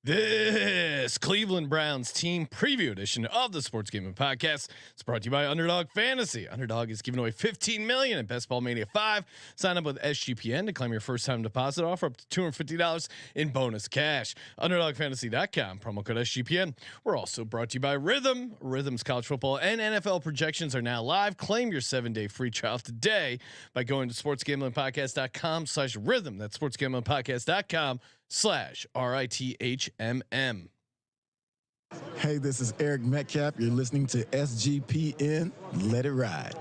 This Cleveland Browns team preview edition of the Sports Gaming Podcast is brought to you by Underdog Fantasy. Underdog is giving away $15 million in Best Ball Mania 5. Sign up with SGPN to claim your first time deposit offer up to $250 in bonus cash. UnderdogFantasy.com, promo code SGPN. We're also brought to you by Rhythm. Rhythm's college football and NFL projections are now live. Claim your 7-day free trial today by going to sportsgamblingpodcast.com/rhythm. That's sportsgamblingpodcast.com/RITHMM. Hey, this is Eric Metcalf. You're listening to SGPN. Let it ride.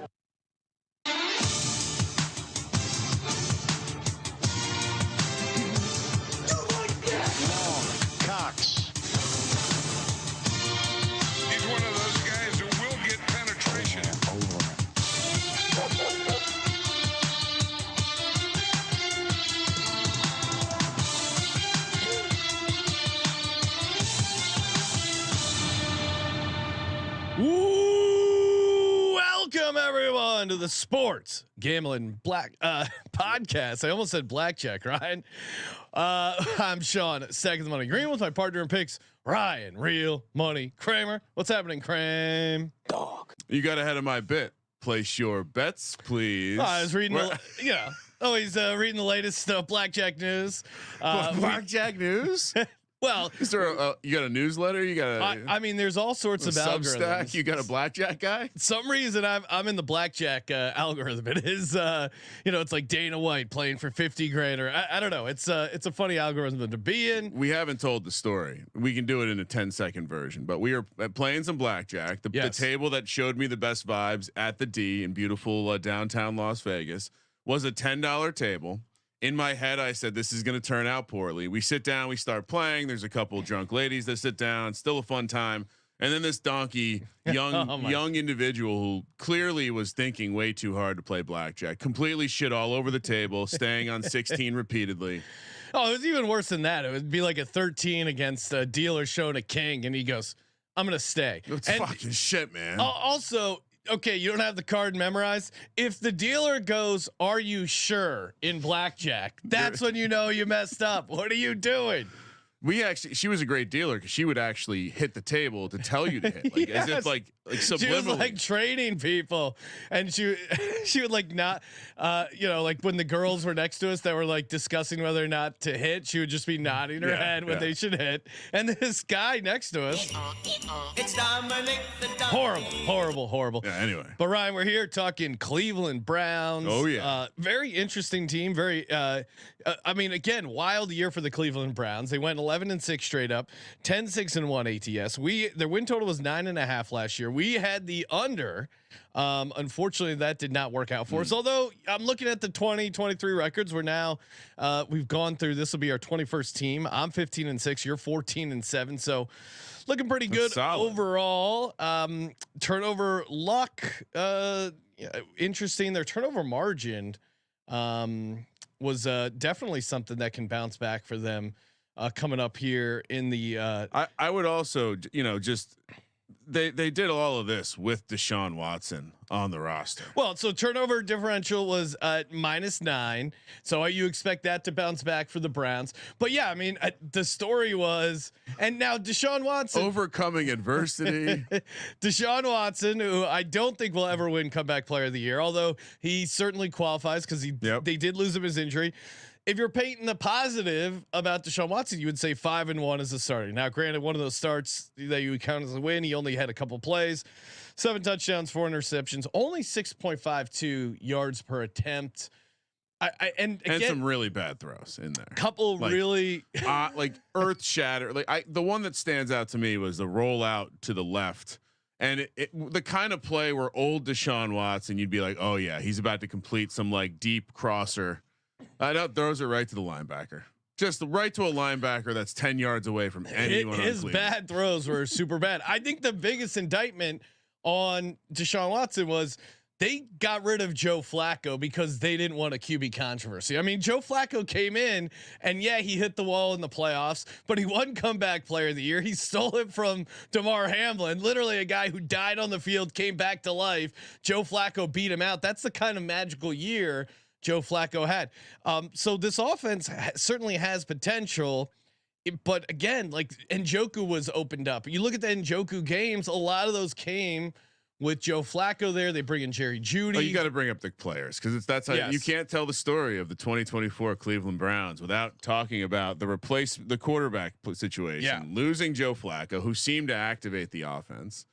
Cox. He's one of those guys who will get penetration. Welcome everyone to the Sports Gambling Podcast. I almost said blackjack, Ryan. I'm Sean, stacking the money green with my partner in picks, Ryan, Real Money Kramer. What's happening, Kramer? Dog. You got ahead of my bit. Place your bets, please. I was reading, always reading the latest blackjack news. Blackjack news. Well, is there you got a newsletter? You got I mean, there's all sorts of algorithms. You got a blackjack guy? Some reason I'm in the blackjack algorithm. It is, it's like Dana White playing for 50 grand, or I don't know. It's a funny algorithm to be in. We haven't told the story. We can do it in a 10-second version, but we are playing some blackjack. The table that showed me the best vibes at the D in beautiful downtown Las Vegas was a $10 table. In my head, I said, this is going to turn out poorly. We sit down, we start playing. There's a couple of drunk ladies that sit down. Still a fun time. And then this donkey, young individual who clearly was thinking way too hard to play blackjack, completely shit all over the table, staying on 16 repeatedly. Oh, it was even worse than that. It would be like a 13 against a dealer showing a king, and he goes, "I'm going to stay." It's fucking shit, man. Also, okay, you don't have the card memorized. If the dealer goes, "Are you sure?" in blackjack, that's when you know you messed up. What are you doing? She was a great dealer because she would actually hit the table to tell you to hit, like as if like subliminally. She was like training people, and she would like not, like when the girls were next to us that were like discussing whether or not to hit, she would just be nodding her head when they should hit, and this guy next to us, it's Dominic the horrible. Yeah. Anyway, but Ryan, we're here talking Cleveland Browns. Oh yeah, very interesting team. Very, I mean, again, wild year for the Cleveland Browns. They went 11-6 straight up, 10-6-1 ATS. Their win total was 9.5 last year. We had the under. Unfortunately, that did not work out for us. Although I'm looking at the 2023 records, we're now we've gone through. This will be our 21st team. I'm 15-6. You're 14-7. So looking pretty good overall. Turnover luck, interesting. Their turnover margin was definitely something that can bounce back for them coming up here in the. I would also, just. They did all of this with Deshaun Watson on the roster. Well, so turnover differential was -9. So you expect that to bounce back for the Browns. But yeah, I mean, the story was, and now Deshaun Watson overcoming adversity. Deshaun Watson, who I don't think will ever win comeback player of the year, although he certainly qualifies because they did lose him his injury. If you're painting the positive about Deshaun Watson, you would say 5-1 as a starter. Now, granted, one of those starts that you would count as a win, he only had a couple plays, 7 touchdowns, 4 interceptions, only 6.52 yards per attempt. And some really bad throws in there. Couple really like earth shatter. Like the one that stands out to me was the rollout to the left. And the kind of play where old Deshaun Watson, you'd be like, oh yeah, he's about to complete some like deep crosser. Throws it right to the linebacker, just right to a linebacker that's 10 yards away from anyone. His bad throws were super bad. I think the biggest indictment on Deshaun Watson was they got rid of Joe Flacco because they didn't want a QB controversy. I mean, Joe Flacco came in and he hit the wall in the playoffs, but he won comeback player of the year. He stole it from DeMar Hamlin, literally a guy who died on the field, came back to life. Joe Flacco beat him out. That's the kind of magical year Joe Flacco had. So this offense certainly has potential. But again, like Njoku was opened up. You look at the Njoku games, a lot of those came with Joe Flacco there. They bring in Jerry Judy. Oh, you got to bring up the players because that's how you can't tell the story of the 2024 Cleveland Browns without talking about the quarterback situation. Yeah. Losing Joe Flacco, who seemed to activate the offense,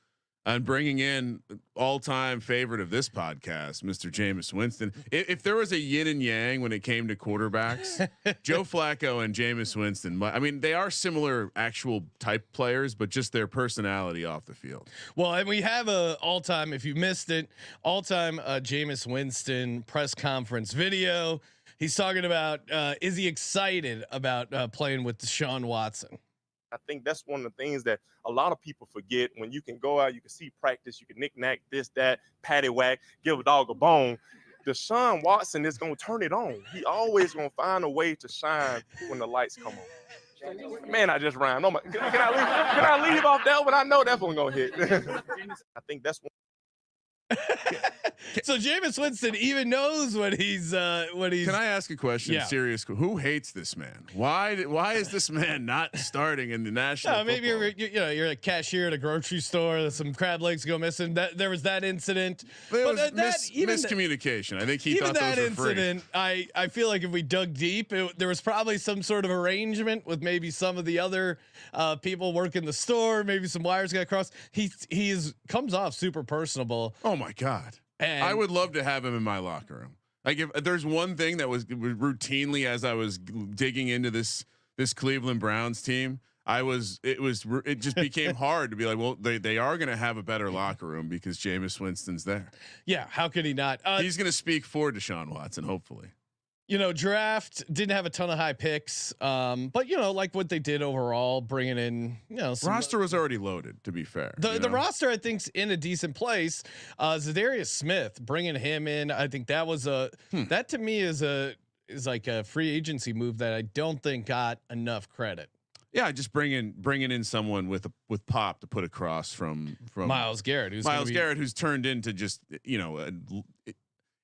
and bringing in all-time favorite of this podcast, Mr. Jameis Winston. If there was a yin and yang when it came to quarterbacks, Joe Flacco and Jameis Winston, I mean, they are similar actual type players, but just their personality off the field. Well, and we have a all-time, if you missed it, all-time Jameis Winston press conference video. He's talking about, is he excited about playing with Deshaun Watson? I think that's one of the things that a lot of people forget. When you can go out, you can see practice, you can knick-knack this, that, patty whack, give a dog a bone. Deshaun Watson is going to turn it on. He always going to find a way to shine when the lights come on. Man, I just rhymed. Oh my, can I leave off that one? I know that one going to hit. I think that's one. So Jameis Winston even knows what he's. Can I ask a question? Yeah. Serious. Who hates this man? Why is this man not starting in the national? Maybe you're a cashier at a grocery store. Some crab legs go missing. There was that incident. There was miscommunication. I think he even thought that those were incident. Free. I feel like if we dug deep, there was probably some sort of arrangement with maybe some of the other people working the store. Maybe some wires got crossed. He comes off super personable. Oh my God. And I would love to have him in my locker room. Like if there's one thing that was routinely as I was digging into this Cleveland Browns team, it just became hard to be like, well, they are going to have a better locker room because Jameis Winston's there. Yeah. How could he not? He's going to speak for Deshaun Watson, hopefully. Draft didn't have a ton of high picks, but like what they did overall, bringing in, roster was already loaded. To be fair, the roster I think's in a decent place. Zadarius Smith, bringing him in, I think that was that to me is like a free agency move that I don't think got enough credit. Yeah, just bringing in someone with pop to put across from Myles Garrett, who's turned into just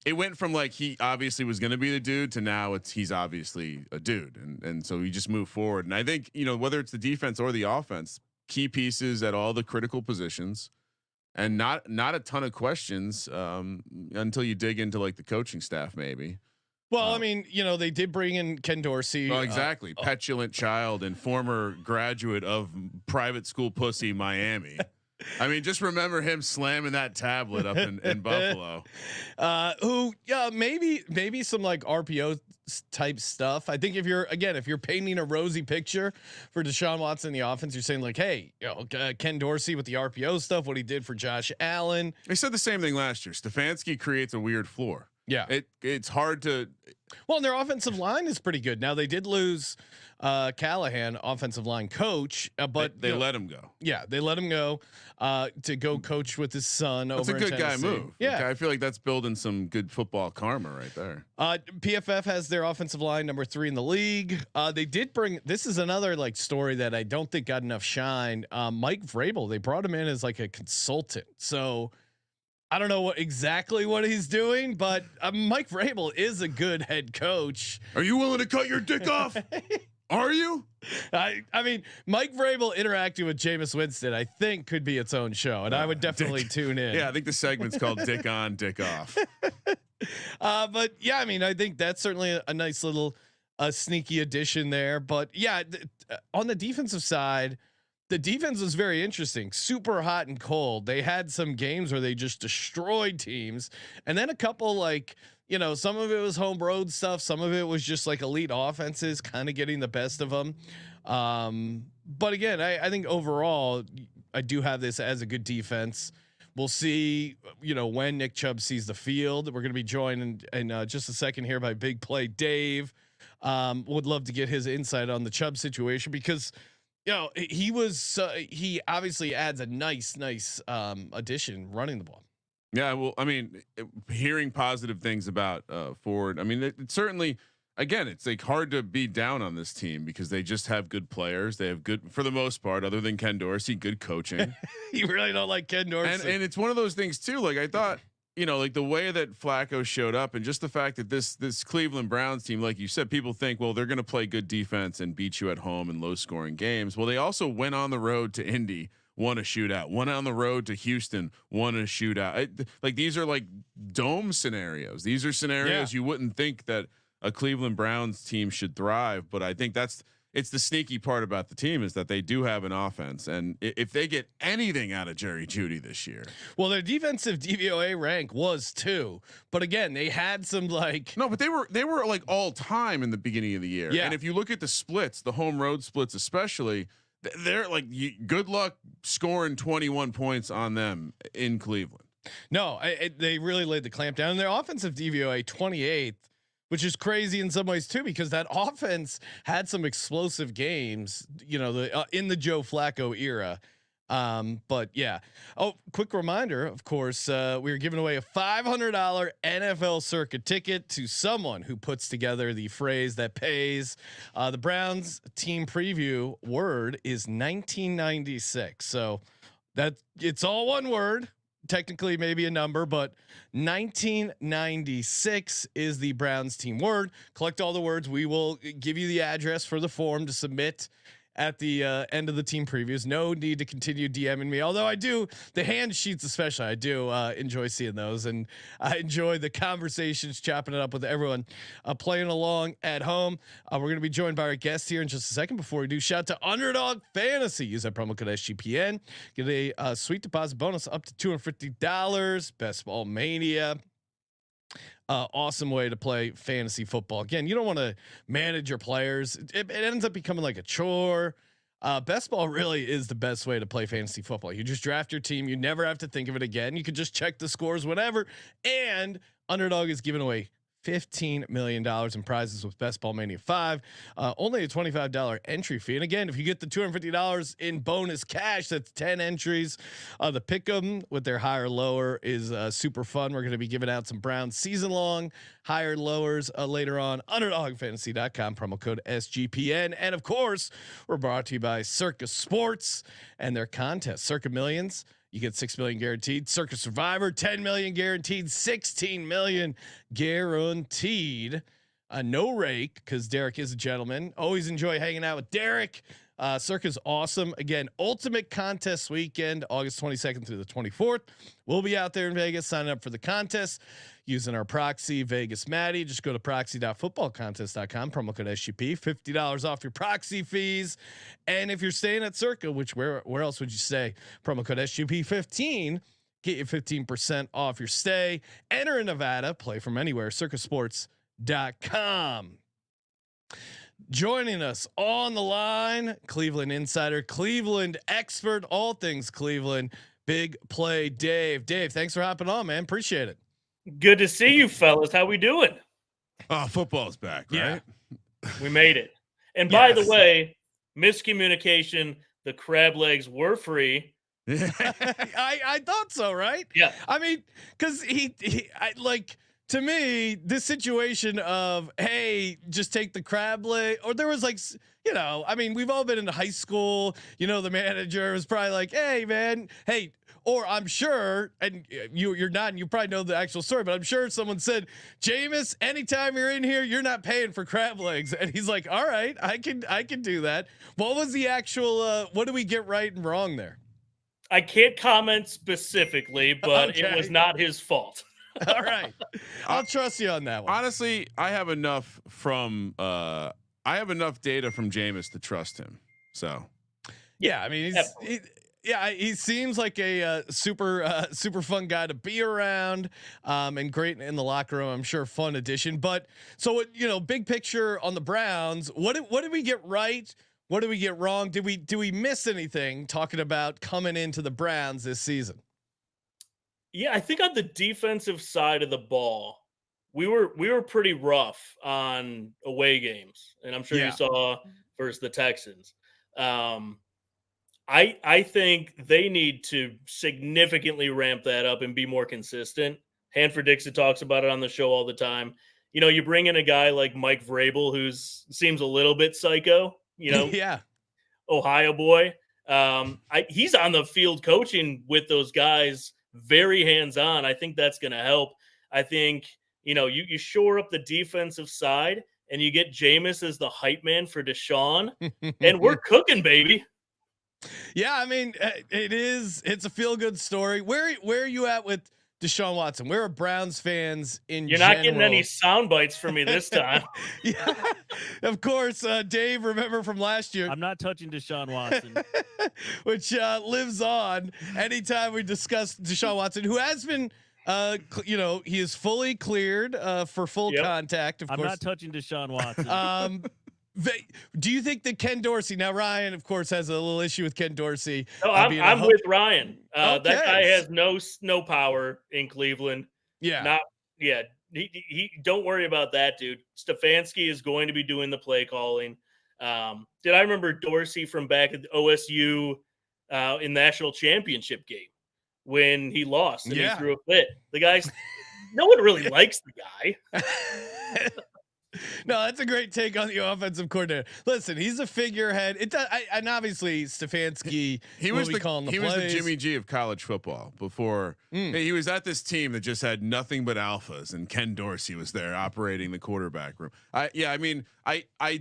it went from like he obviously was going to be the dude to now he's obviously a dude, and so he just moved forward. And I think whether it's the defense or the offense, key pieces at all the critical positions, and not a ton of questions until you dig into like the coaching staff maybe. Well, I mean, they did bring in Ken Dorsey. Well, exactly, petulant child and former graduate of private school pussy Miami. I mean, just remember him slamming that tablet up in Buffalo. Maybe some like RPO type stuff. I think if you're painting a rosy picture for Deshaun Watson in the offense, you're saying like, hey, Ken Dorsey with the RPO stuff, what he did for Josh Allen. They said the same thing last year. Stefanski creates a weird floor. Yeah, it's hard to. Well, and their offensive line is pretty good. Now they did lose Callahan, offensive line coach, but they let him go. Yeah, they let him go to go coach with his son. That's over a good in guy move. Yeah, I feel like that's building some good football karma right there. PFF has their offensive line number 3 in the league. They did bring. This is another like story that I don't think got enough shine. Mike Vrabel. They brought him in as like a consultant. So. I don't know exactly what he's doing, but Mike Vrabel is a good head coach. Are you willing to cut your dick off? Are you? I mean, Mike Vrabel interacting with Jameis Winston, I think could be its own show, and I would definitely tune in. Yeah, I think the segment's called "Dick On, Dick Off." But yeah, I mean, I think that's certainly a nice little sneaky addition there. But yeah, on the defensive side. The defense was very interesting, super hot and cold. They had some games where they just destroyed teams, and then a couple like some of it was home road stuff, some of it was just like elite offenses kind of getting the best of them. But again, I think overall, I do have this as a good defense. We'll see, when Nick Chubb sees the field. We're going to be joined in just a second here by Big Play Dave. Would love to get his insight on the Chubb situation because. He obviously adds a nice addition running the ball. Yeah, well, I mean, hearing positive things about Ford. I mean, it certainly. Again, it's like hard to be down on this team because they just have good players. They have good, for the most part, other than Ken Dorsey, good coaching. You really don't like Ken Dorsey, and it's one of those things too. Like I thought, like the way that Flacco showed up, and just the fact that this Cleveland Browns team, like you said, people think, well, they're going to play good defense and beat you at home in low scoring games. Well, they also went on the road to Indy, won a shootout, went on the road to Houston, won a shootout. Like these are like dome scenarios. These are scenarios you wouldn't think that a Cleveland Browns team should thrive, but I think it's the sneaky part about the team is that they do have an offense, and if they get anything out of Jerry Judy this year, well, their defensive DVOA rank was 2, but again, they had some but they were like all time in the beginning of the year. Yeah. And if you look at the splits, the home road splits especially, they're like good luck scoring 21 points on them in Cleveland. No, they really laid the clamp down. And their offensive DVOA 28th, which is crazy in some ways too, because that offense had some explosive games, in the Joe Flacco era. But yeah. Oh, quick reminder, of course, we are giving away a $500 NFL Circa ticket to someone who puts together the phrase that pays. The Browns team preview word is 1996. So that it's all one word. Technically maybe a number, but 1996 is the Browns team word. Collect all the words. We will give you the address for the form to submit at the end of the team previews. No need to continue DMing me, although I do the hand sheets, especially I do enjoy seeing those, and I enjoy the conversations, chopping it up with everyone playing along at home. We're going to be joined by our guest here in just a second. Before we do, shout out to Underdog Fantasy. Use that promo code SGPN. Get a sweet deposit bonus up to $250. Best Ball Mania. Awesome way to play fantasy football. Again, you don't want to manage your players. It ends up becoming like a chore. Best Ball really is the best way to play fantasy football. You just draft your team. You never have to think of it again. You could just check the scores whenever. And Underdog is giving away $15 million in prizes with Best Ball Mania 5. Only a $25 entry fee. And again, if you get the $250 in bonus cash, that's 10 entries. The pick'em with their higher lower is super fun. We're going to be giving out some Browns season long higher lowers later on. UnderdogFantasy.com, promo code SGPN. And of course, we're brought to you by Circa Sports and their contest, Circa Millions. You get 6 million guaranteed. Circa Survivor, 10 million guaranteed, 16 million guaranteed. No rake, because Derek is a gentleman. Always enjoy hanging out with Derek. Circa's awesome. Again, ultimate contest weekend, August 22nd through the 24th. We'll be out there in Vegas signing up for the contest using our proxy Vegas Maddie. Just go to proxy.footballcontest.com, promo code SGP, $50 off your proxy fees. And if you're staying at Circa, which where else would you stay? Promo code SGP 15, get you 15% off your stay. Enter in Nevada, play from anywhere, circasports.com. Joining us on the line, Cleveland insider, Cleveland expert, all things Cleveland, big play Dave. Dave, thanks for hopping on, man. Appreciate it. Good to see you, fellas. How we doing? Oh, football's back, right? Yeah. We made it. And by the way, miscommunication, the crab legs were free. I thought so, right? Yeah. I mean, because to me, this situation of, hey, just take the crab leg, or there was I mean, we've all been in high school, the manager was probably like, hey man, hey, or I'm sure, and you're not, and you probably know the actual story, but I'm sure someone said, Jameis, anytime you're in here, you're not paying for crab legs. And he's like, all right, I can do that. What was the actual, what did we get right and wrong there? I can't comment specifically, but okay. It was not his fault. All right. I'll trust you on that one. Honestly, I have enough data from Jameis to trust him. So yeah, I mean, he seems like a super fun guy to be around, and great in the locker room. I'm sure fun addition. But so big picture on the Browns. What did we get right? What did we get wrong? Did we miss anything talking about coming into the Browns this season? Yeah, I think on the defensive side of the ball, we were pretty rough on away games, and I'm sure you saw versus the Texans. I think they need to significantly ramp that up and be more consistent. Hanford Dixon talks about it on the show all the time. You bring in a guy like Mike Vrabel, seems a little bit psycho. Yeah, Ohio boy. He's on the field coaching with those guys very hands-on. I think that's going to help. I think, you shore up the defensive side and you get Jameis as the hype man for Deshaun, and we're cooking, baby. Yeah, I mean, it's a feel-good story. Where are you at with Deshaun Watson? Where are Browns fans in You're general? not getting any sound bites from me this time. Yeah, of course. Dave, remember from last year? I'm not touching Deshaun Watson. Which lives on anytime we discuss Deshaun Watson, who has been, he is fully cleared for full contact. Of I'm course, not touching Deshaun Watson. Do you think that Ken Dorsey? Now Ryan, of course, has a little issue with Ken Dorsey. No, I'm with Ryan. That guy has no power in Cleveland. Yeah, He don't worry about that, dude. Stefanski is going to be doing the play calling. Did I remember Dorsey from back at OSU in national championship game when he lost and he threw a fit? The guy's no one really likes the guy. No, that's a great take on the offensive coordinator. Listen, he's a figurehead. And obviously Stefanski. He was the Jimmy G of college football before. He was at this team that just had nothing but alphas, and Ken Dorsey was there operating the quarterback room. I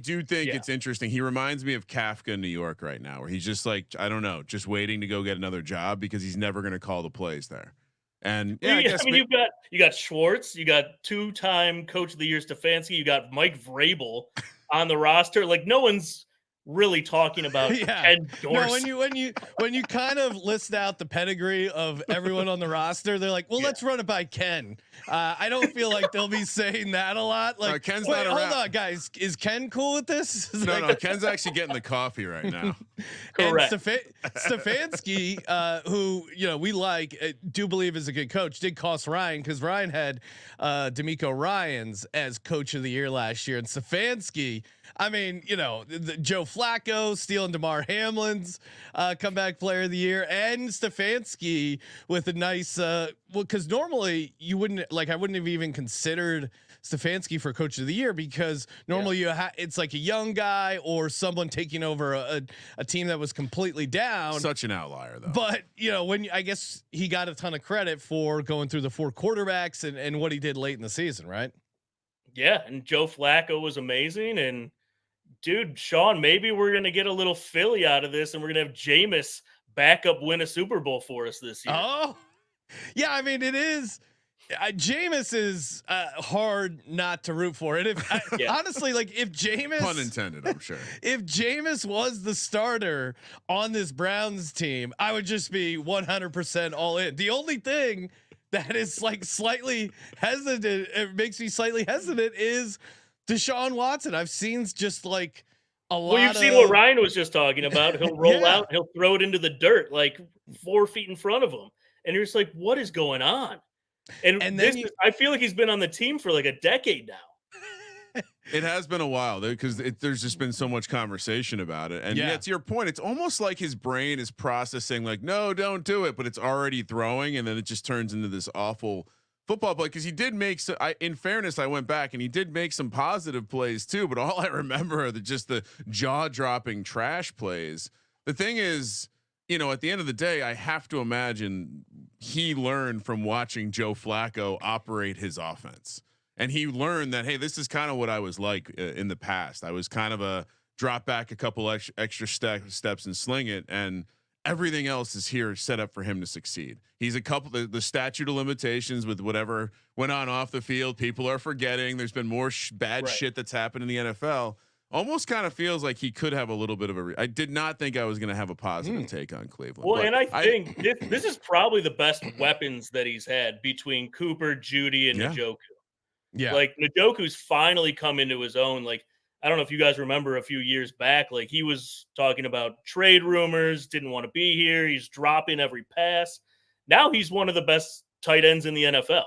do think it's interesting. He reminds me of Kafka in New York right now, where he's just like, I don't know, just waiting to go get another job because he's never going to call the plays there. And you got Schwartz, you got 2-time Coach of the Year Stefanski, you got Mike Vrabel on the roster. Like, no one's really talking about Ken Dorsey. No, when you kind of list out the pedigree of everyone on the roster, they're like, well, let's run it by Ken. I don't feel like they'll be saying that a lot. Like, Ken's not around. Hold on, guys, is Ken cool with this? No, Ken's actually getting the coffee right now. Correct. And Stefanski, who we do believe is a good coach, did cost Ryan because Ryan had D'Amico Ryans as Coach of the Year last year, and Stefanski. I mean, Joe Flacco stealing DeMar Hamlin's comeback player of the year, and Stefanski with a nice because normally you wouldn't I wouldn't have even considered Stefanski for Coach of the Year because normally it's like a young guy or someone taking over a team that was completely down. Such an outlier though. But I guess he got a ton of credit for going through the 4 quarterbacks and what he did late in the season, right? Yeah, and Joe Flacco was amazing. And dude, Sean, maybe we're gonna get a little Philly out of this, and we're gonna have Jameis back up win a Super Bowl for us this year. Oh, yeah. I mean, it is. Jameis is hard not to root for it. Honestly, if Jameis, pun intended, I'm sure. If Jameis was the starter on this Browns team, I would just be 100% all in. The only thing that is slightly hesitant, it makes me slightly hesitant, is Deshaun Watson. I've seen just a lot. Well, you've seen what Ryan was just talking about. He'll roll out, he'll throw it into the dirt 4 feet in front of him, and you're just like, what is going on? And then I feel like he's been on the team for a decade now. It has been a while because there's just been so much conversation about it. And to your point, it's almost like his brain is processing no, don't do it, but it's already throwing. And then it just turns into this awful football play. Cause he did make in fairness, I went back and he did make some positive plays too, but all I remember are just the jaw dropping trash plays. The thing is, at the end of the day, I have to imagine he learned from watching Joe Flacco operate his offense. And he learned that, hey, this is kind of what I was like in the past. I was kind of a drop back a couple extra steps and sling it. And everything else is here set up for him to succeed. He's the statute of limitations with whatever went on off the field. People are forgetting. There's been more bad shit that's happened in the NFL. Almost kind of feels like he could have a little bit of I did not think I was going to have a positive take on Cleveland. Well, and I think this is probably the best weapons that he's had between Cooper, Judy, and Njoku. Yeah. Njoku's finally come into his own. I don't know if you guys remember a few years back, he was talking about trade rumors, didn't want to be here. He's dropping every pass. Now he's one of the best tight ends in the NFL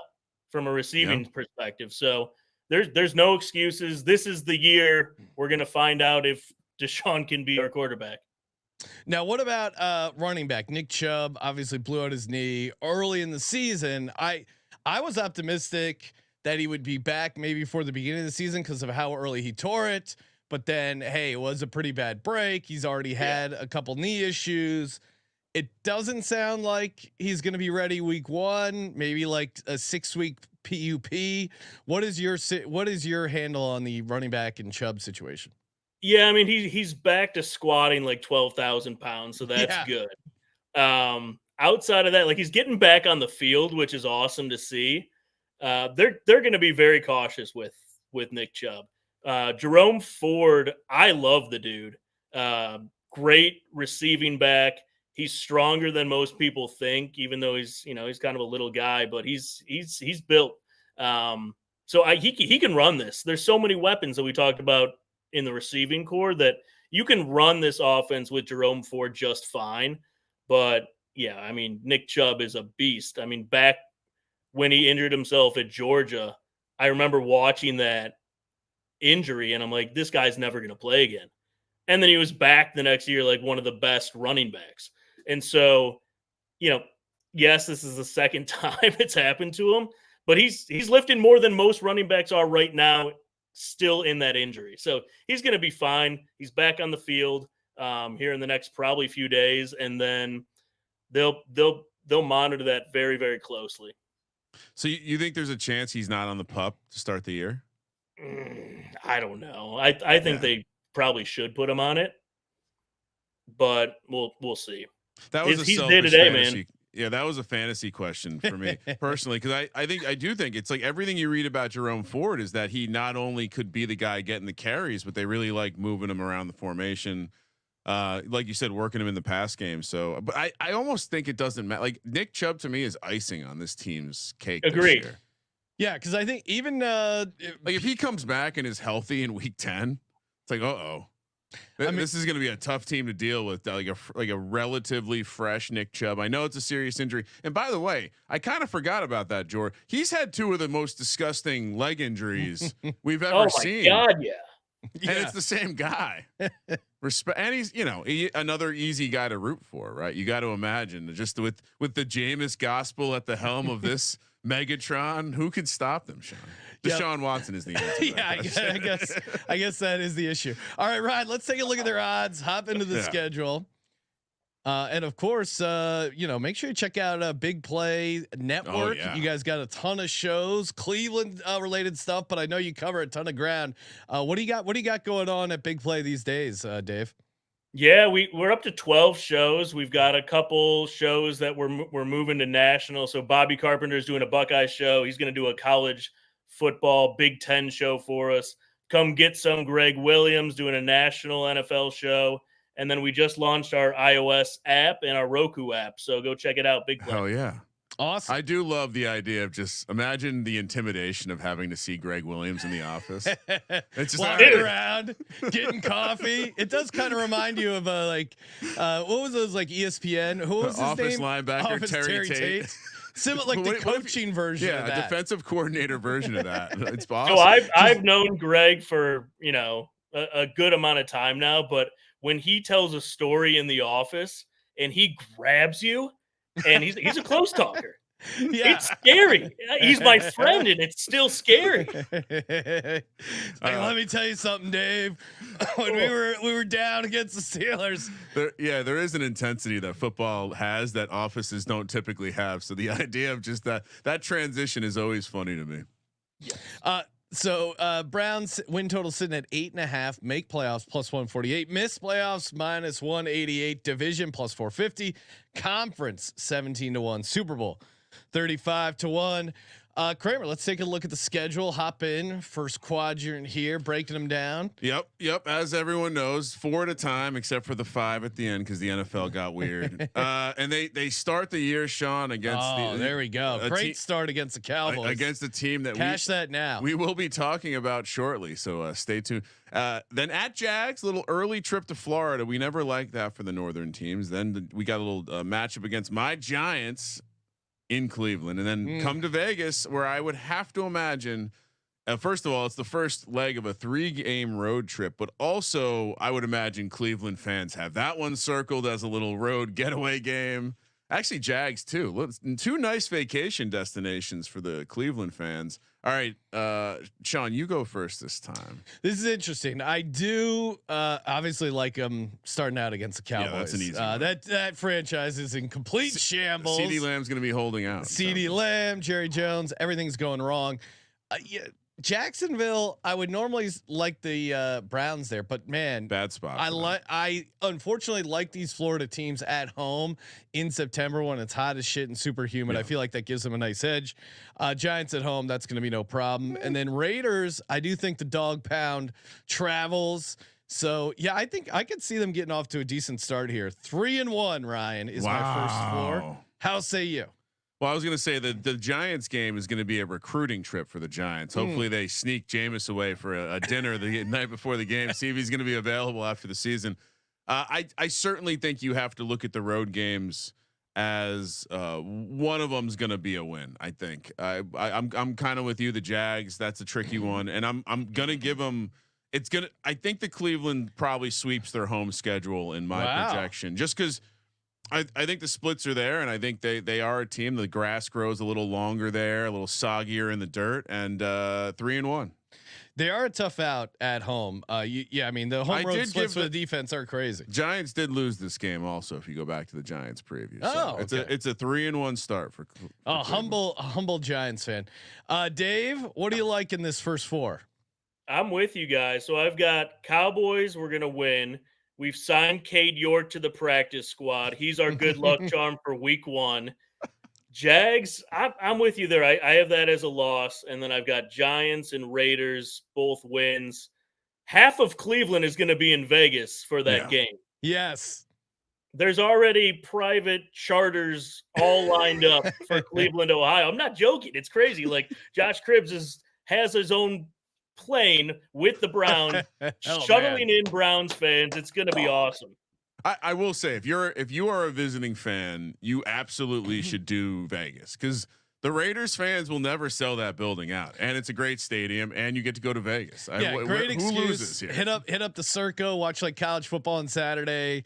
from a receiving perspective. So there's no excuses. This is the year we're going to find out if Deshaun can be our quarterback. Now, what about running back? Nick Chubb obviously blew out his knee early in the season. I was optimistic that he would be back maybe before the beginning of the season because of how early he tore it. But then, hey, it was a pretty bad break. He's already had a couple knee issues. It doesn't sound like he's going to be ready week 1, maybe like a 6-week PUP. What is your handle on the running back and Chubb situation? Yeah, I mean he's back to squatting like 12,000 pounds, so that's good. Outside of that, like he's getting back on the field, which is awesome to see. They're going to be very cautious with Nick Chubb. Jerome Ford, I love the dude. Great receiving back. He's stronger than most people think, even though he's kind of a little guy, but he's built. So he can run this. There's so many weapons that we talked about in the receiving core that you can run this offense with Jerome Ford just fine. But yeah, I mean, Nick Chubb is a beast. I mean, back when he injured himself at Georgia, I remember watching that injury and I'm like, this guy's never going to play again. And then he was back the next year, like one of the best running backs. And so, yes, this is the second time it's happened to him, but he's lifting more than most running backs are right now, still in that injury. So he's going to be fine. He's back on the field here in the next probably few days, and then they'll monitor that very, very closely. So you think there's a chance he's not on the PUP to start the year? I don't know. I think they probably should put him on it, but we'll see. That was he's day to day, man. Yeah, that was a fantasy question for me personally, because I do think it's like everything you read about Jerome Ford is that he not only could be the guy getting the carries, but they really like moving him around the formation. Like you said, working him in the pass game. So, but I almost think it doesn't matter. Like Nick Chubb to me is icing on this team's cake. Agreed. This year. Yeah, because I think even like if he comes back and is healthy in week 10, it's like this is going to be a tough team to deal with. Like a relatively fresh Nick Chubb. I know it's a serious injury, and by the way, I kind of forgot about that. George, he's had 2 of the most disgusting leg injuries we've ever seen. Oh my God, yeah. And it's the same guy. Respect, and he's another easy guy to root for, right? You got to imagine just with the Jameis gospel at the helm of this Megatron, who could stop them, Sean? Deshaun Watson is the answer. Yeah, I guess that is the issue. All right, Ryan, let's take a look at their odds. Hop into the schedule. And of course, make sure you check out Big Play Network. Oh, yeah. You guys got a ton of shows, Cleveland related stuff, but I know you cover a ton of ground. What do you got going on at Big Play these days, Dave? Yeah, we're up to 12 shows. We've got a couple shows that we're moving to national. So Bobby Carpenter's doing a Buckeye show. He's going to do a college football Big Ten show for us. Come get some. Greg Williams doing a national NFL show. And then we just launched our iOS app and our Roku app. So go check it out. Big Play. Oh yeah. Awesome. I do love the idea of just imagine the intimidation of having to see Greg Williams in the office. It's just walking around, getting coffee. It does kind of remind you of what was those like ESPN? Who was his office name? linebacker Office Terry Tate. Similar, like the coaching version. Yeah, of that. defensive coordinator version of that. It's awesome. So I've known Greg for a good amount of time now, but when he tells a story in the office and he grabs you, and he's a close talker. Yeah. It's scary. He's my friend, and it's still scary. Let me tell you something, Dave. When we were down against the Steelers, there is an intensity that football has that offices don't typically have. So the idea of just that transition is always funny to me. Yeah. So Browns win total sitting at 8.5, make playoffs plus 148, miss playoffs minus 188, division plus 450, conference 17-1, Super Bowl 35-1. Kramer, let's take a look at the schedule. Hop in first quadrant here, breaking them down. Yep. As everyone knows, 4 at a time, except for the 5 at the end because the NFL got weird. And they start the year, Sean, against. There we go. Great start against the Cowboys. Against the team that cash that now. We will be talking about shortly, so stay tuned. Then at Jags, little early trip to Florida. We never liked that for the northern teams. Then we got a little matchup against my Giants in Cleveland, and then come to Vegas, where I would have to imagine, first of all, it's the first leg of a 3-game road trip, but also I would imagine Cleveland fans have that one circled as a little road getaway game. Actually, Jags too. Two nice vacation destinations for the Cleveland fans. All right, Sean, you go first this time. This is interesting. I do obviously like them starting out against the Cowboys. Yeah, that's an easy one. That franchise is in complete shambles. CeeDee Lamb's going to be holding out. CeeDee Lamb, Jerry Jones, everything's going wrong. Yeah, Jacksonville, I would normally like the Browns there, but man, bad spot. I unfortunately like these Florida teams at home in September when it's hot as shit and super humid. I feel like that gives them a nice edge. Giants at home, that's going to be no problem. And then Raiders, I do think the dog pound travels. So yeah, I think I could see them getting off to a decent start here. 3-1, Ryan, is my first four. How say you? Well, I was going to say that the Giants game is going to be a recruiting trip for the Giants. Hopefully they sneak Jameis away for a dinner the night before the game, see if he's going to be available after the season. I certainly think you have to look at the road games as one of them's going to be a win. I think I'm kind of with you. The Jags, that's a tricky one. And I'm going to give them, I think the Cleveland probably sweeps their home schedule in my projection, just because I think the splits are there, and I think they are a team. The grass grows a little longer there, a little soggier in the dirt, and 3-1. They are a tough out at home. Yeah, I mean the home road splits for the defense are crazy. Giants did lose this game also. If you go back to the Giants preview, so it's a 3-1 start for a humble Giants fan. Dave, what do you like in this first four? I'm with you guys. So I've got Cowboys. We're gonna win. We've signed Cade York to the practice squad. He's our good luck charm for week 1. Jags, I'm with you there. I have that as a loss. And then I've got Giants and Raiders, both wins. Half of Cleveland is going to be in Vegas for that game. Yes. There's already private charters all lined up for Cleveland, Ohio. I'm not joking. It's crazy. Like Josh Cribbs has his own plane with the Browns, shuttling in Browns fans. It's going to be awesome. I will say, if you are a visiting fan, you absolutely should do Vegas, because the Raiders fans will never sell that building out, and it's a great stadium, and you get to go to Vegas. Great excuse. Who loses here? Hit up the Circa, watch like college football on Saturday.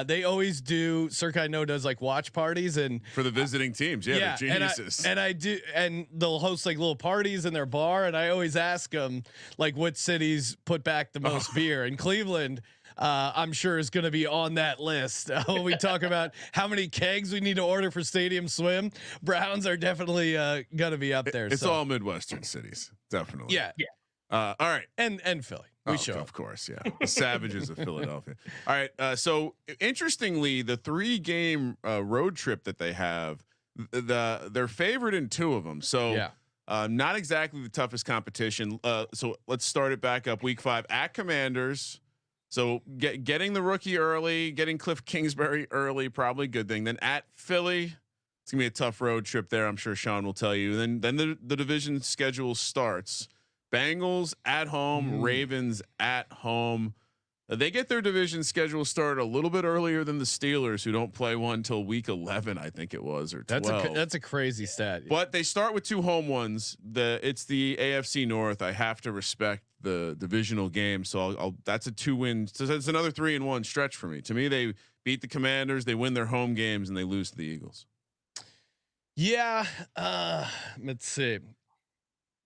They always do. Circa, I know, does like watch parties and for the visiting teams. Yeah, they're geniuses. And I do, and they'll host like little parties in their bar. And I always ask them like what cities put back the most beer. And Cleveland, I'm sure is going to be on that list. When we talk about how many kegs we need to order for Stadium Swim, Browns are definitely going to be up there. It's all Midwestern cities, definitely. Yeah. All right, and Philly. We show, of course, yeah. The Savages of Philadelphia. All right. So interestingly, the 3-game road trip that they have, they're favored in 2 of them. So not exactly the toughest competition. So let's start it back up. Week 5 at Commanders. So getting the rookie early, getting Cliff Kingsbury early, probably a good thing. Then at Philly, it's gonna be a tough road trip there. I'm sure Sean will tell you. Then the division schedule starts. Bengals at home, Ravens at home. They get their division schedule started a little bit earlier than the Steelers, who don't play one until week 11, I think it was, or 12. That's a crazy stat. But they start with 2 home ones. It's the AFC North. I have to respect the divisional game, so that's a 2-win. So that's another 3-1 stretch for me. To me, they beat the Commanders, they win their home games, and they lose to the Eagles. Yeah. Let's see.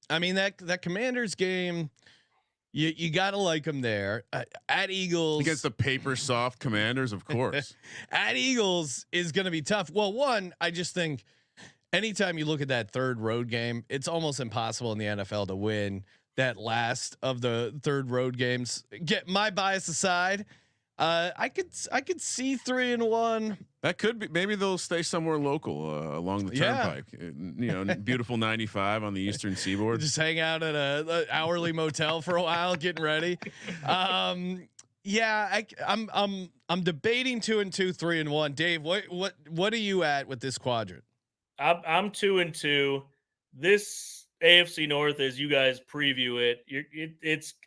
I mean that Commanders game, you gotta like them there. At Eagles against the paper soft Commanders, of course. At Eagles is going to be tough. Well, one, I just think anytime you look at that third road game, it's almost impossible in the NFL to win that last of the third road games. Get my bias aside, I could see 3-1. That could be. Maybe they'll stay somewhere local along the turnpike. Beautiful 95 on the Eastern Seaboard. Just hang out at a hourly motel for a while, getting ready. I'm debating 2-2, 3-1. Dave, what are you at with this quadrant? I'm 2-2. This AFC North, as you guys preview it,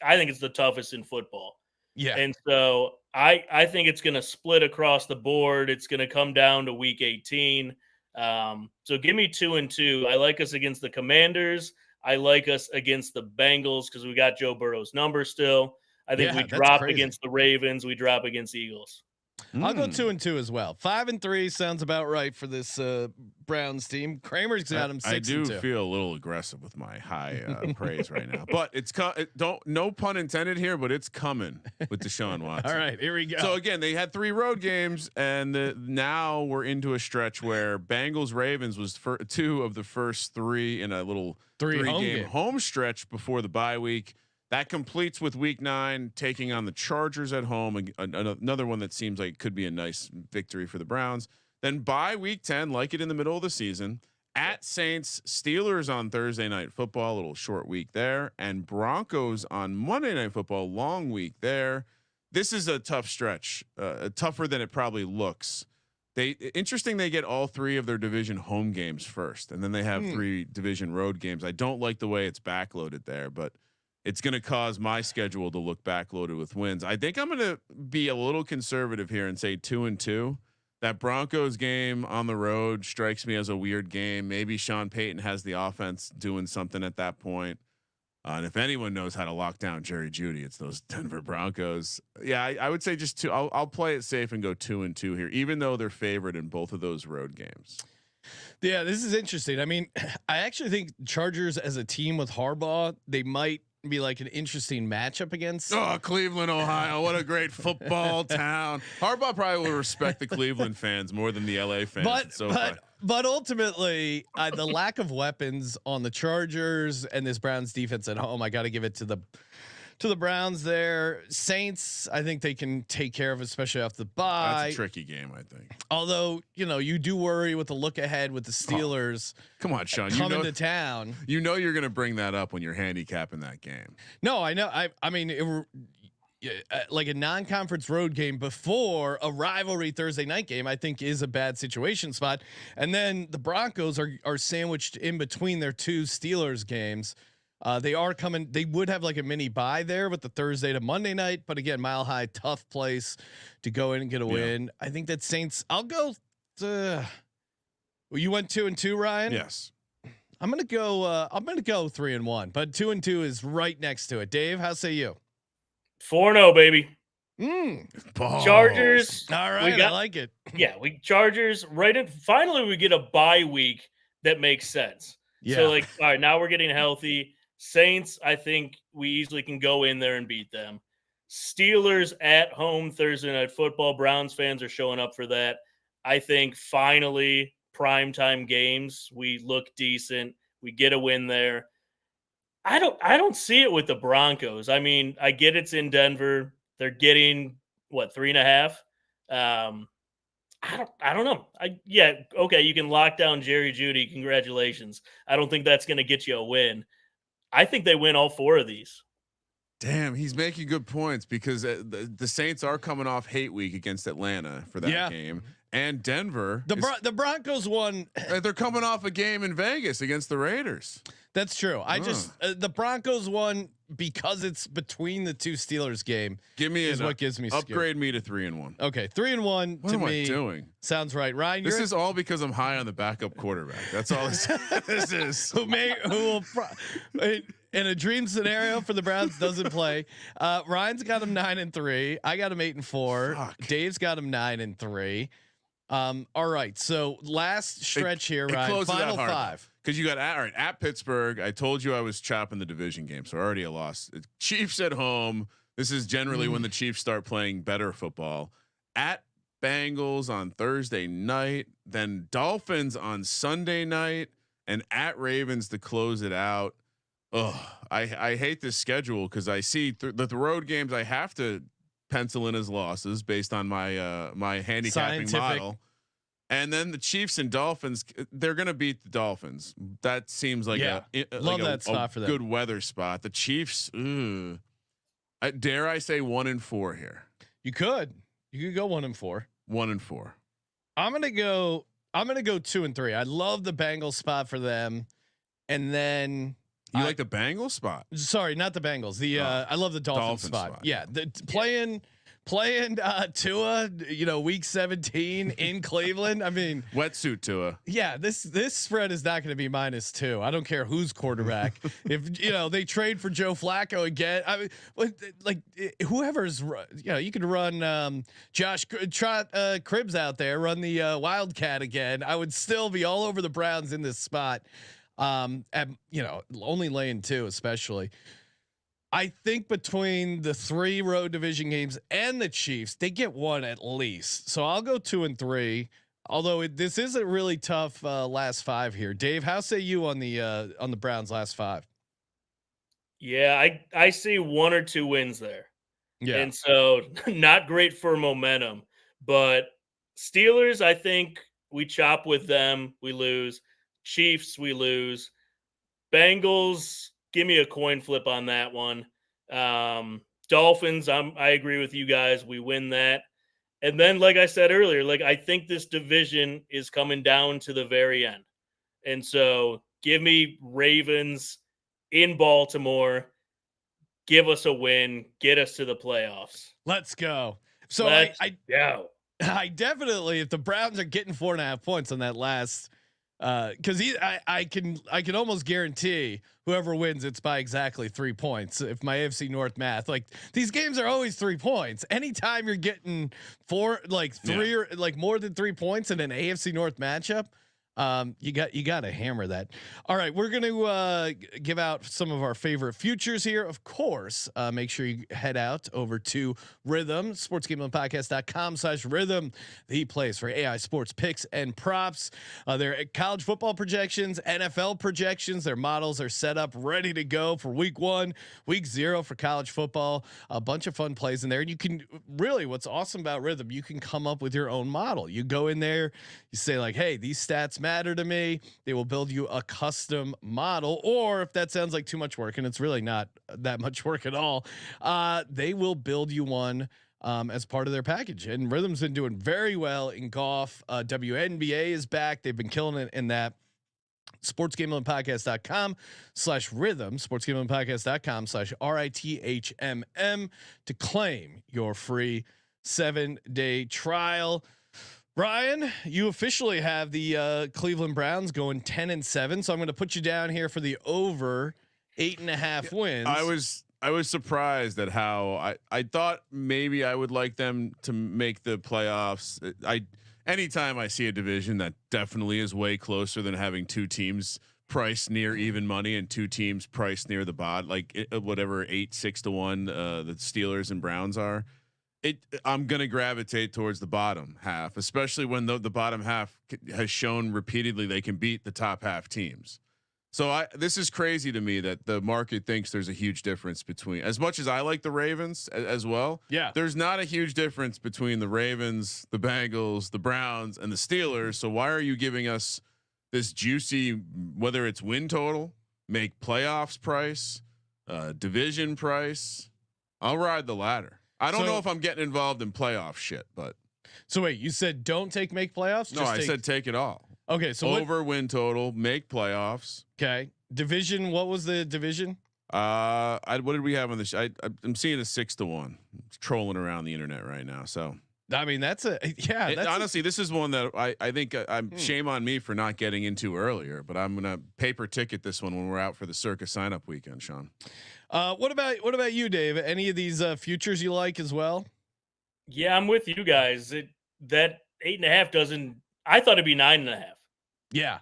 I think it's the toughest in football. Yeah. And so I think it's going to split across the board. It's going to come down to week 18. So give me 2-2. I like us against the Commanders. I like us against the Bengals because we got Joe Burrow's number still. I think we drop against the Ravens. We drop against the Eagles. I'll go 2-2 as well. 5-3 sounds about right for this Browns team. Kramer's got him 6-2. I do feel a little aggressive with my high praise right now, but no pun intended here, but it's coming with Deshaun Watson. All right, here we go. So again, they had 3 road games, and now we're into a stretch where Bengals Ravens was 2 of the first 3 in a little 3-game home stretch before the bye week. That completes with week 9 taking on the Chargers at home. Another one that seems like could be a nice victory for the Browns. Then by week 10, like it in the middle of the season, at Saints, Steelers on Thursday Night Football, a little short week there, and Broncos on Monday Night Football, long week there. This is a tough stretch, tougher than it probably looks. Interesting. They get all 3 of their division home games first, and then they have 3 division road games. I don't like the way it's backloaded there, but it's going to cause my schedule to look backloaded with wins. I think I'm going to be a little conservative here and say 2-2. That Broncos game on the road strikes me as a weird game. Maybe Sean Payton has the offense doing something at that point. And if anyone knows how to lock down Juedy, it's those Denver Broncos. Yeah, I would say just 2. I'll play it safe and go 2-2 here, even though they're favored in both of those road games. Yeah, this is interesting. I mean, I actually think Chargers as a team with Harbaugh, they might be like an interesting matchup against. Oh, Cleveland, Ohio. What a great football town. Harbaugh probably will respect the Cleveland fans more than the LA fans. But ultimately, the lack of weapons on the Chargers and this Browns defense at home, I got to give it to the Browns there. Saints, I think they can take care of it, especially off the bye. That's a tricky game, I think. Although, you do worry with the look ahead with the Steelers. Come on, Sean. Coming to town. You know you're going to bring that up when you're handicapping that game. No, I know. I mean, like a non-conference road game before a rivalry Thursday night game, I think is a bad situation spot. And then the Broncos are sandwiched in between their 2 Steelers games. They are coming. They would have like a mini bye there with the Thursday to Monday night, but again, Mile High, tough place to go in and get a win. I think that Saints. I'll go. Well, you went 2-2, Ryan. Yes. I'm gonna go 3-1, but 2-2 is right next to it. Dave, how say you? 4-0, baby. Chargers. All right, I like it. Yeah, Chargers right in. Finally, we get a bye week that makes sense. Yeah. So all right, now we're getting healthy. Saints, I think we easily can go in there and beat them. Steelers at home Thursday Night Football. Browns fans are showing up for that. I think finally primetime games, we look decent. We get a win there. I don't see it with the Broncos. I mean, I get it's in Denver. They're getting 3.5. I don't know. Okay, you can lock down Juedy. Congratulations. I don't think that's going to get you a win. I think they win all 4 of these. Damn, he's making good points because the Saints are coming off hate week against Atlanta for that game, and Denver. The Broncos won. They're coming off a game in Vegas against the Raiders. That's true. I just the Broncos won because it's between the 2 Steelers game. Give me what gives me upgrade me to 3-1. Okay, 3-1 what to am me. I doing? Sounds right, Ryan. This is all because I'm high on the backup quarterback. That's all this is. Who will in a dream scenario for the Browns doesn't play. Ryan's got him 9-3. I got him 8-4. Fuck. Dave's got him 9-3. All right, so last stretch here, Ryan. Final 5. Because you got at Pittsburgh. I told you I was chopping the division game, so already a loss. Chiefs at home. This is generally when the Chiefs start playing better football. At Bengals on Thursday night, then Dolphins on Sunday night, and at Ravens to close it out. I hate this schedule because I see the road games I have to pencil in as losses based on my my handicapping model. And then the Chiefs and Dolphins, they're going to beat the Dolphins. That seems like a good weather spot. The Chiefs, dare I say 1-4 here? You could go 1-4. 1-4. I'm gonna go 2-3. I love the Bengals spot for them, and then you like the Bengals spot. Sorry, not the Bengals. I love the Dolphins spot. Yeah, playing playing Tua, week 17 in Cleveland. I mean, wetsuit Tua. Yeah, this spread is not going to be -2. I don't care who's quarterback. If they trade for Joe Flacco again, I mean, whoever's, you can run Josh Cribbs out there, run the Wildcat again. I would still be all over the Browns in this spot. Only laying 2, especially. I think between the 3 road division games and the Chiefs, they get 1 at least. So I'll go 2 and 3. Although this is a really tough last 5 here. Dave, how say you on the Browns last 5? Yeah, I see 1 or 2 wins there. Yeah, and so not great for momentum. But Steelers, I think we chop with them, we lose. Chiefs, we lose. Bengals, give me a coin flip on that one. Dolphins, I agree with you guys. We win that. And then, like I said earlier, I think this division is coming down to the very end. And so give me Ravens in Baltimore. Give us a win. Get us to the playoffs. let's go. So I definitely, if the Browns are getting 4.5 points on that last, because I can almost guarantee whoever wins, it's by exactly 3 points. If my AFC North math, these games are always 3 points. Anytime you're getting 3 or more than 3 points in an AFC North matchup, you got to hammer that. All right, we're going to give out some of our favorite futures here. Of course, make sure you head out over to Rhythm, sportsgamblingpodcast.com/rhythm, the place for AI sports picks and props. Their college football projections, NFL projections, their models are set up ready to go for week 1, week 0 for college football. A bunch of fun plays in there. And you can really, what's awesome about Rhythm, you can come up with your own model. You go in there, you say hey, these stats matter to me. They will build you a custom model, or if that sounds like too much work, and it's really not that much work at all, they will build you one as part of their package. And Rhythm's been doing very well in golf. WNBA is back. They've been killing it in that. sportsgamblingpodcast.com/rhythm, sportsgamblingpodcast.com/RITHMM to claim your free 7-day trial. Brian, you officially have the Cleveland Browns going 10-7. So I'm going to put you down here for the over 8.5 wins. I was surprised at how I thought maybe I would like them to make the playoffs. Anytime I see a division that definitely is way closer than having 2 teams priced near even money and 2 teams priced near the bot, whatever 8-6 to 1 the Steelers and Browns are. I'm going to gravitate towards the bottom half, especially when the bottom half has shown repeatedly they can beat the top half teams. So this is crazy to me that the market thinks there's a huge difference between, as much as I like the Ravens as well. Yeah, there's not a huge difference between the Ravens, the Bengals, the Browns, and the Steelers. So why are you giving us this juicy, whether it's win total, make playoffs price, division price? I'll ride the ladder. I don't know if I'm getting involved in playoff shit, but. So wait, you said don't make playoffs? No, I said take it all. Okay, so over win total, make playoffs. Okay, division. What was the division? What did we have on this? I'm seeing a 6 to 1. It's trolling around the internet right now. So I mean, that's honestly, this is one that I think I'm shame on me for not getting into earlier, but I'm gonna paper ticket this one when we're out for the Circus sign up weekend, Sean. What about you, Dave? Any of these futures you like as well? Yeah, I'm with you guys. That 8.5 doesn't. I thought it'd be 9.5. Yeah.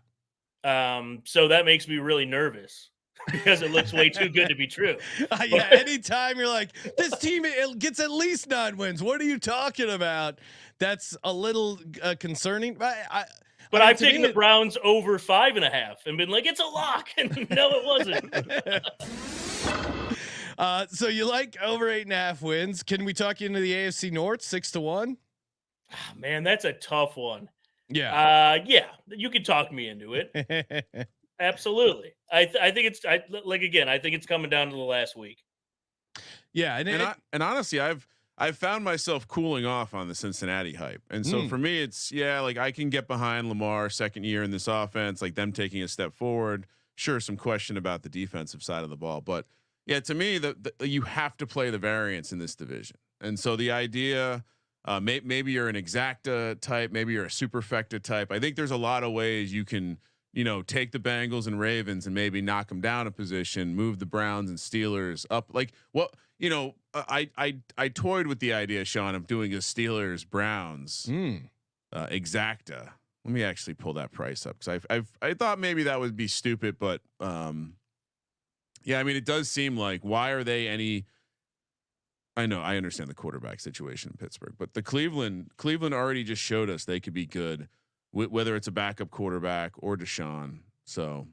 So that makes me really nervous because it looks way too good to be true. Yeah. Anytime you're like, this team gets at least 9 wins. What are you talking about? That's a little concerning. But I've taken the Browns over 5.5 and been like, it's a lock. And no, it wasn't. So you like over 8.5 wins. Can we talk you into the AFC North 6 to 1? Oh, man, that's a tough one. Yeah. Yeah, you could talk me into it. Absolutely. I think it's I think it's coming down to the last week. Yeah, and honestly, I've found myself cooling off on the Cincinnati hype, and so for me, it's I can get behind Lamar, second year in this offense, like them taking a step forward. Sure, some question about the defensive side of the ball, but yeah, to me, you have to play the variance in this division. And so the idea, maybe you're an exacta type, maybe you're a superfecta type. I think there's a lot of ways you can, take the Bengals and Ravens and maybe knock them down a position, move the Browns and Steelers up. Like what, I toyed with the idea, Sean, of doing a Steelers Browns exacta. Let me actually pull that price up because I thought maybe that would be stupid, but yeah, I mean, it does seem like why are they any? I know I understand the quarterback situation in Pittsburgh, but the Cleveland already just showed us they could be good, whether it's a backup quarterback or Deshaun. So,